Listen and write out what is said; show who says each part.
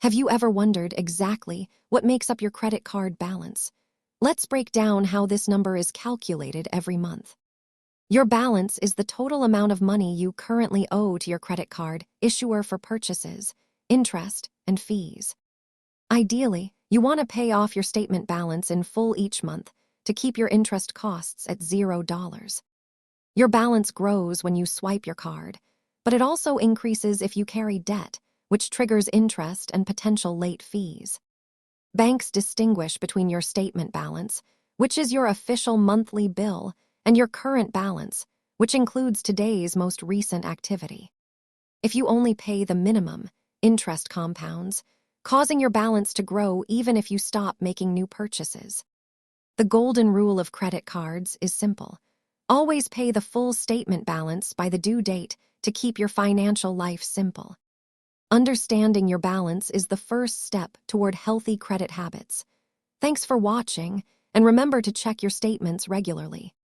Speaker 1: Have you ever wondered exactly what makes up your credit card balance? Let's break down how this number is calculated every month. Your balance is the total amount of money you currently owe to your credit card issuer for purchases, interest, and fees. Ideally, you want to pay off your statement balance in full each month to keep your interest costs at $0. Your balance grows when you swipe your card, but it also increases if you carry debt, which triggers interest and potential late fees. Banks distinguish between your statement balance, which is your official monthly bill, and your current balance, which includes today's most recent activity. If you only pay the minimum, interest compounds, causing your balance to grow even if you stop making new purchases. The golden rule of credit cards is simple. Always pay the full statement balance by the due date to keep your financial life simple. Understanding your balance is the first step toward healthy credit habits. Thanks for watching, and remember to check your statements regularly.